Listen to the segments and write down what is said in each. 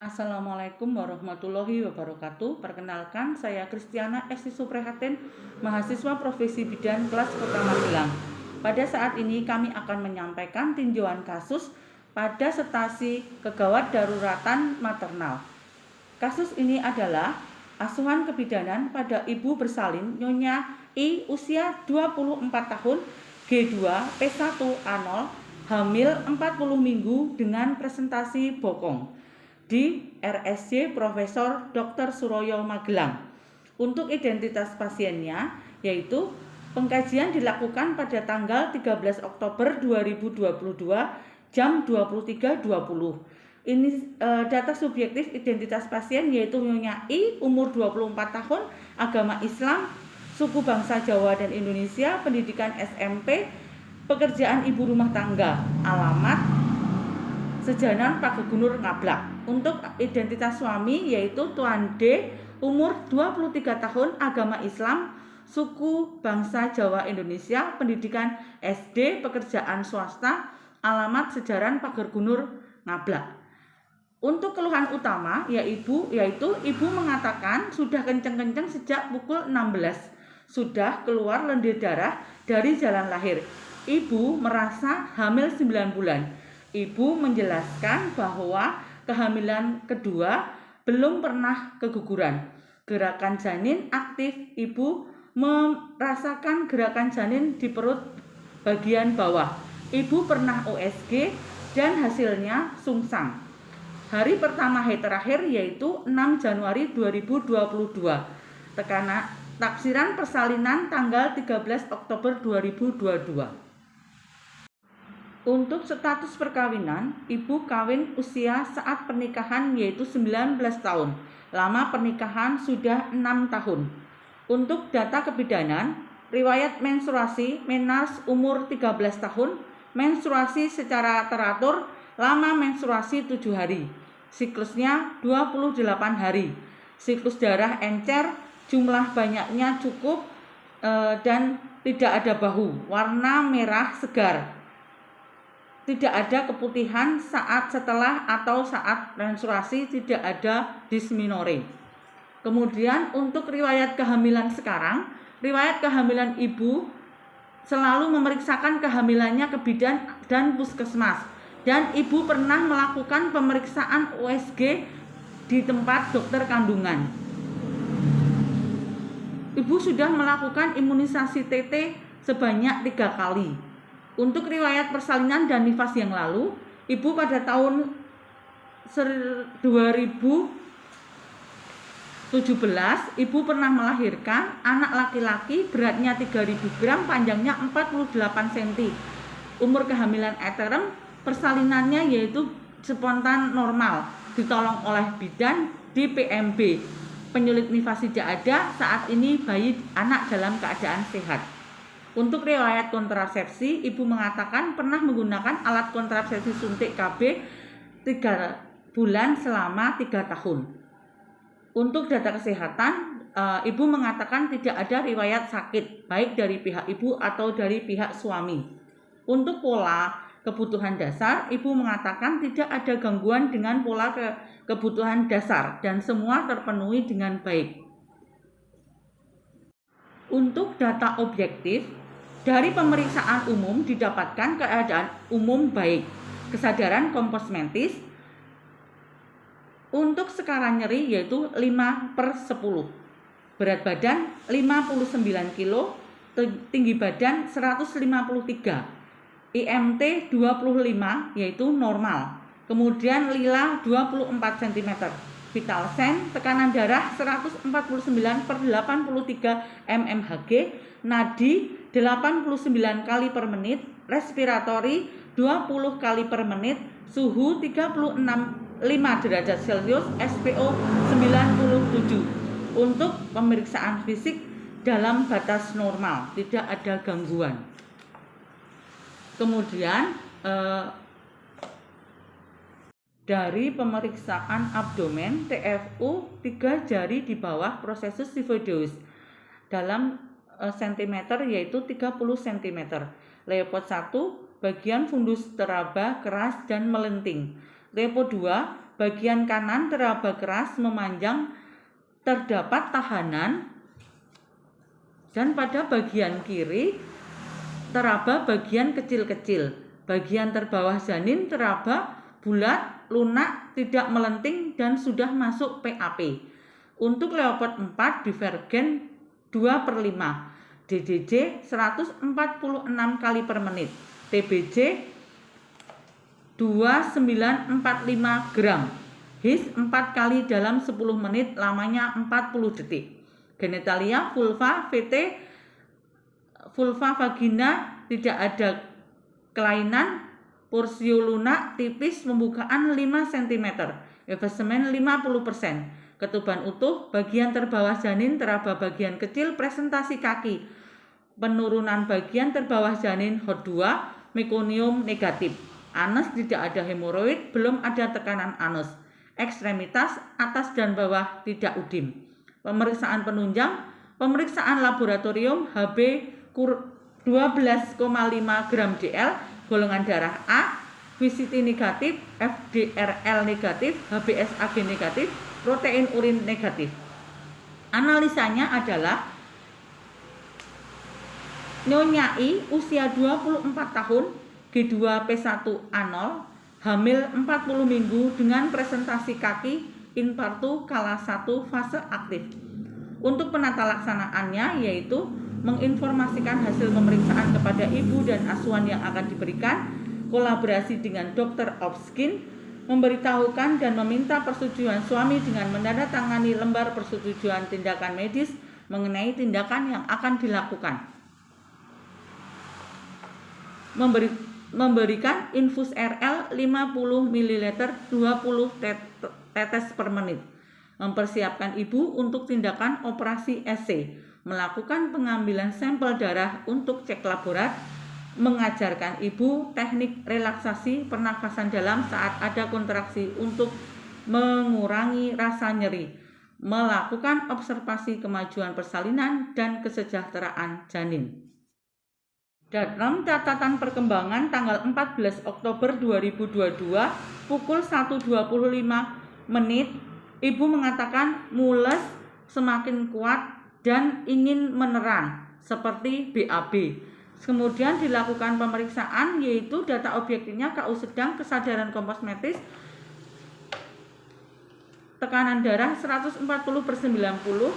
Assalamualaikum warahmatullahi wabarakatuh. Perkenalkan, saya Kristiana Esti Suprihatin, mahasiswa Profesi Bidan kelas Kota Magelang. Pada saat ini kami akan menyampaikan tinjauan kasus pada stasi kegawat daruratan maternal. Kasus ini adalah asuhan kebidanan pada ibu bersalin Nyonya I usia 24 tahun, G2, P1, A0, hamil 40 minggu dengan presentasi bokong di RSC Profesor Dr. Suroyo Magelang. Untuk identitas pasiennya yaitu pengkajian dilakukan pada tanggal 13 Oktober 2022 jam 23.20. Ini data subjektif identitas pasien yaitu Nyonya I, umur 24 tahun, agama Islam, suku bangsa Jawa dan Indonesia, pendidikan SMP, pekerjaan ibu rumah tangga, alamat Sejanan Pak Gubernur Ngablak. Untuk identitas suami yaitu Tuan D, umur 23 tahun, agama Islam, suku bangsa Jawa Indonesia, pendidikan SD, pekerjaan swasta, alamat Sejaran Pak Gubernur Ngablak. Untuk keluhan utama yaitu ibu mengatakan sudah kenceng-kenceng sejak pukul 16, sudah keluar lendir darah dari jalan lahir. Ibu merasa hamil 9 bulan. Ibu menjelaskan bahwa kehamilan kedua belum pernah keguguran. Gerakan janin aktif, ibu merasakan gerakan janin di perut bagian bawah. Ibu pernah USG dan hasilnya sungsang. Hari pertama haid terakhir yaitu 6 Januari 2022. Taksiran persalinan tanggal 13 Oktober 2022. Untuk status perkawinan, ibu kawin usia saat pernikahan yaitu 19 tahun. Lama pernikahan sudah 6 tahun. Untuk data kebidanan, riwayat menstruasi, menars umur 13 tahun, menstruasi secara teratur, lama menstruasi 7 hari. Siklusnya 28 hari. Siklus darah encer, jumlah banyaknya cukup dan tidak ada bahu, warna merah segar. Tidak ada keputihan saat setelah atau saat menstruasi, tidak ada dysmenorrhea. Kemudian untuk riwayat kehamilan sekarang, riwayat kehamilan ibu selalu memeriksakan kehamilannya ke bidan dan puskesmas. Dan ibu pernah melakukan pemeriksaan USG di tempat dokter kandungan. Ibu sudah melakukan imunisasi TT sebanyak 3 kali. Untuk riwayat persalinan dan nifas yang lalu, ibu pada tahun 2017 ibu pernah melahirkan anak laki-laki beratnya 3000 gram, panjangnya 48 cm. Umur kehamilan eterem, persalinannya yaitu spontan normal, ditolong oleh bidan di PMB. Penyulit nifas tidak ada, saat ini bayi anak dalam keadaan sehat. Untuk riwayat kontrasepsi, ibu mengatakan pernah menggunakan alat kontrasepsi suntik KB 3 bulan selama 3 tahun. Untuk data kesehatan, ibu mengatakan tidak ada riwayat sakit, baik dari pihak ibu atau dari pihak suami. Untuk pola kebutuhan dasar, ibu mengatakan tidak ada gangguan dengan pola kebutuhan dasar dan semua terpenuhi dengan baik. Untuk data objektif, dari pemeriksaan umum didapatkan keadaan umum baik, kesadaran komposmentis. Untuk skala nyeri yaitu 5/10, berat badan 59 kg, tinggi badan 153, IMT 25 yaitu normal, kemudian lila 24 cm, vital sign tekanan darah 149/83 mmHg, nadi 89 kali per menit, respiratori 20 kali per menit, suhu 36,5 derajat Celcius, SPO 97. Untuk pemeriksaan fisik dalam batas normal, tidak ada gangguan. Kemudian dari pemeriksaan abdomen, TFU 3 jari di bawah prosesus sifoideus dalam sentimeter yaitu 30 cm. Leopard 1, bagian fundus teraba keras dan melenting. Leopard 2, bagian kanan teraba keras memanjang terdapat tahanan, dan pada bagian kiri teraba bagian kecil-kecil. Bagian terbawah janin teraba bulat, lunak, tidak melenting dan sudah masuk PAP. Untuk Leopard 4 divergen 2/5, DDJ 146 kali per menit, TBJ 2945 gram, HIS 4 kali dalam 10 menit, lamanya 40 detik. Genitalia vulva VT, vulva vagina tidak ada kelainan, porsio lunak tipis, pembukaan 5 cm, effacemen 50%, ketuban utuh, bagian terbawah janin teraba bagian kecil, presentasi kaki, penurunan bagian terbawah janin HOT2, mekonium negatif, anus tidak ada hemoroid, belum ada tekanan anus, ekstremitas atas dan bawah tidak udim. Pemeriksaan penunjang, pemeriksaan laboratorium HB 12,5 gram DL, golongan darah A, VCT negatif, FDRL negatif, HBsAg negatif, protein urin negatif. Analisanya adalah Nyonya I usia 24 tahun, G2P1A0, hamil 40 minggu dengan presentasi kaki infartu kala 1 fase aktif. Untuk penata laksanaannya yaitu menginformasikan hasil pemeriksaan kepada ibu dan asuhan yang akan diberikan, kolaborasi dengan dokter obskin, memberitahukan dan meminta persetujuan suami dengan menandatangani lembar persetujuan tindakan medis mengenai tindakan yang akan dilakukan. Memberikan infus RL 50 ml 20 tetes per menit. Mempersiapkan ibu untuk tindakan operasi SC, melakukan pengambilan sampel darah untuk cek laborat, mengajarkan ibu teknik relaksasi pernafasan dalam saat ada kontraksi untuk mengurangi rasa nyeri, melakukan observasi kemajuan persalinan dan kesejahteraan janin. Dalam catatan perkembangan tanggal 14 Oktober 2022 pukul 1.25 menit, ibu mengatakan mules semakin kuat dan ingin meneran seperti BAB. Kemudian dilakukan pemeriksaan yaitu data objektifnya KU sedang, kesadaran komposmetis, tekanan darah 140/90,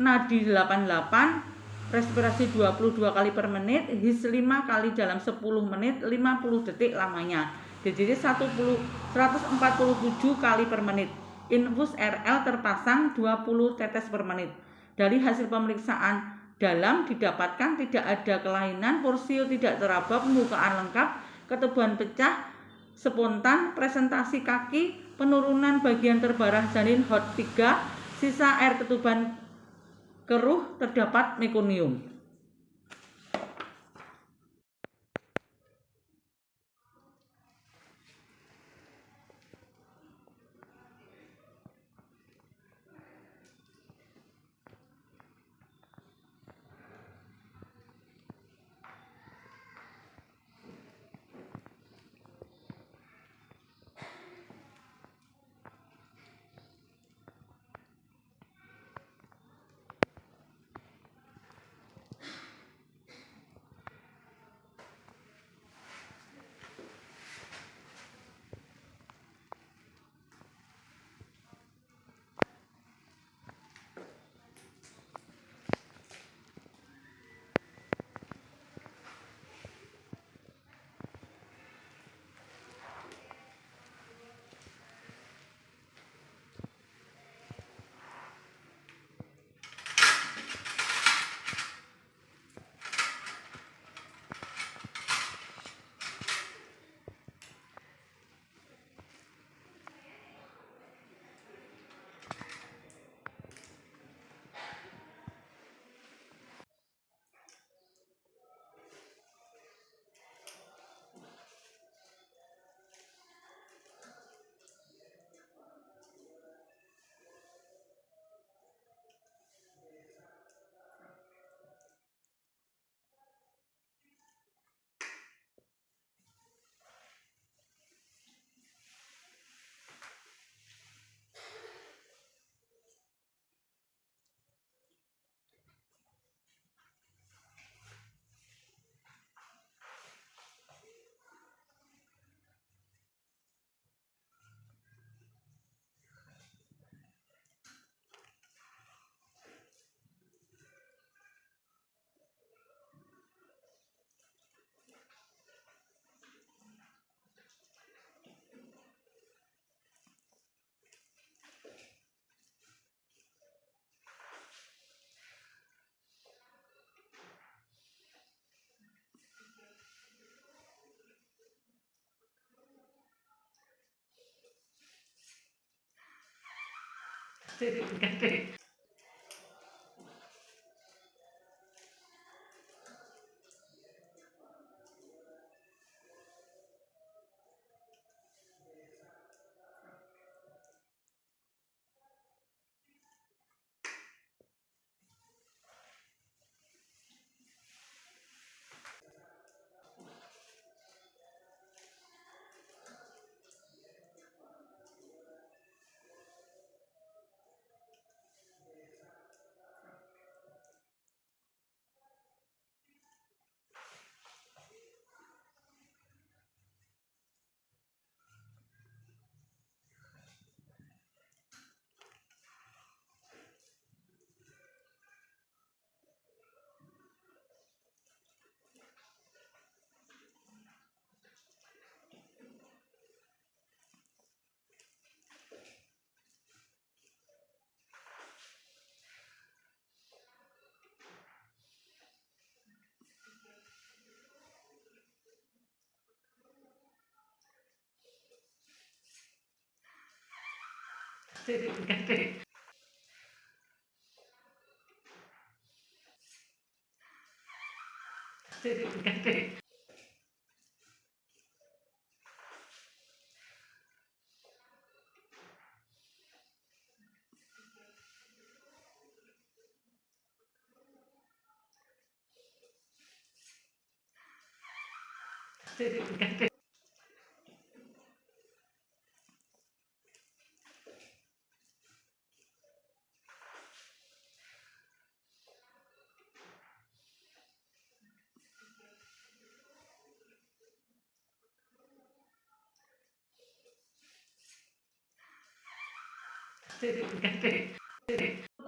nadi 88, respirasi 22 kali per menit, HIS 5 kali dalam 10 menit, 50 detik lamanya, DDD 147 kali per menit, infus RL terpasang 20 tetes per menit. Dari hasil pemeriksaan dalam didapatkan tidak ada kelainan, porsio tidak teraba, pembukaan lengkap, ketuban pecah, spontan, presentasi kaki, penurunan bagian terbarah janin HOT3, sisa air ketuban keruh, terdapat mekonium.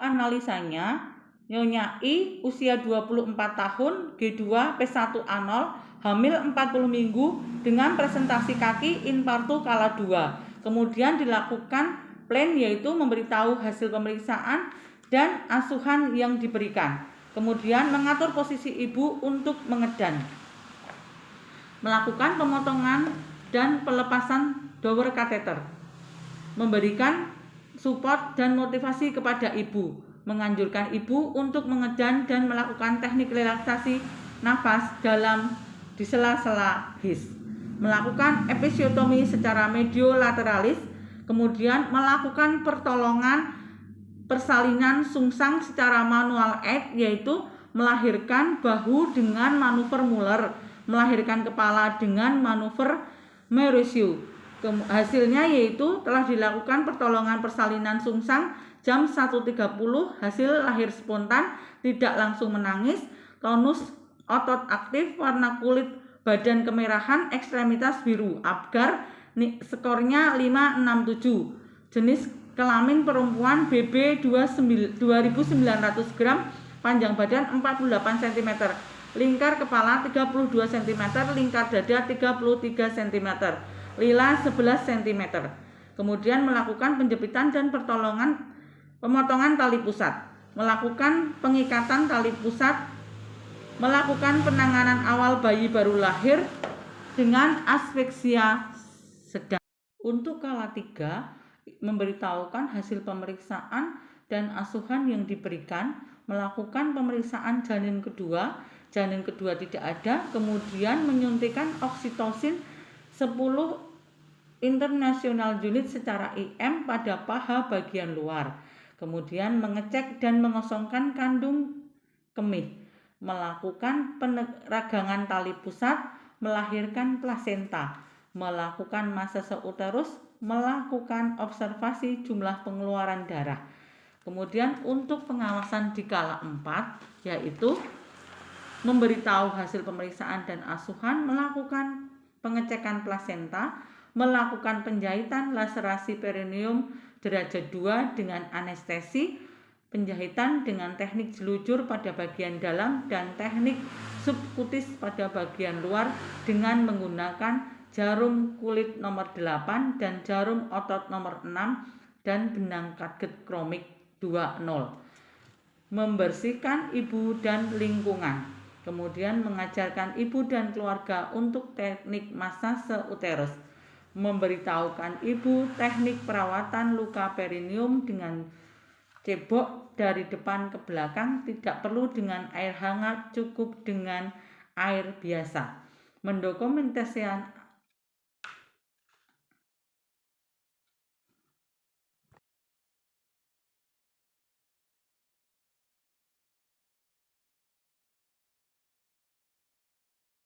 Analisanya, Nyonya I usia 24 tahun, G2 P1 A0, hamil 40 minggu dengan presentasi kaki infartu kala 2. Kemudian dilakukan plan, yaitu memberitahu hasil pemeriksaan dan asuhan yang diberikan. Kemudian mengatur posisi ibu untuk mengedan. Melakukan pemotongan dan pelepasan dower kateter. Memberikan support dan motivasi kepada ibu, menganjurkan ibu untuk mengedan dan melakukan teknik relaksasi nafas dalam di sela-sela HIS, melakukan episiotomi secara mediolateraalis, kemudian melakukan pertolongan persalinan sungsang secara manual act, yaitu melahirkan bahu dengan manuver Muller, melahirkan kepala dengan manuver Merisiu. Hasilnya yaitu telah dilakukan pertolongan persalinan sungsang jam 1.30, hasil lahir spontan, tidak langsung menangis, tonus otot aktif, warna kulit badan kemerahan, ekstremitas biru, Apgar, skornya 567, jenis kelamin perempuan, BB 2900 gram, panjang badan 48 cm, lingkar kepala 32 cm, lingkar dada 33 cm, lila 11 cm. Kemudian melakukan penjepitan dan pemotongan tali pusat, melakukan pengikatan tali pusat, melakukan penanganan awal bayi baru lahir dengan asfiksia sedang. Untuk kala 3, memberitahukan hasil pemeriksaan dan asuhan yang diberikan, melakukan pemeriksaan janin kedua tidak ada, kemudian menyuntikkan oksitosin 10 international unit secara IM pada paha bagian luar, kemudian mengecek dan mengosongkan kandung kemih, melakukan peneragangan tali pusat, melahirkan plasenta, melakukan masase uterus, melakukan observasi jumlah pengeluaran darah. Kemudian untuk pengawasan di kala 4, yaitu memberitahu hasil pemeriksaan dan asuhan, melakukan pengecekan plasenta, melakukan penjahitan laserasi perineum derajat 2 dengan anestesi, penjahitan dengan teknik jelujur pada bagian dalam dan teknik subkutis pada bagian luar dengan menggunakan jarum kulit nomor 8 dan jarum otot nomor 6 dan benang kaget kromik 20. Membersihkan ibu dan lingkungan. Kemudian mengajarkan ibu dan keluarga untuk teknik masase uterus. Memberitahukan ibu teknik perawatan luka perineum dengan Cebok dari depan ke belakang, tidak perlu dengan air hangat, cukup dengan air biasa. Mendokumentasikan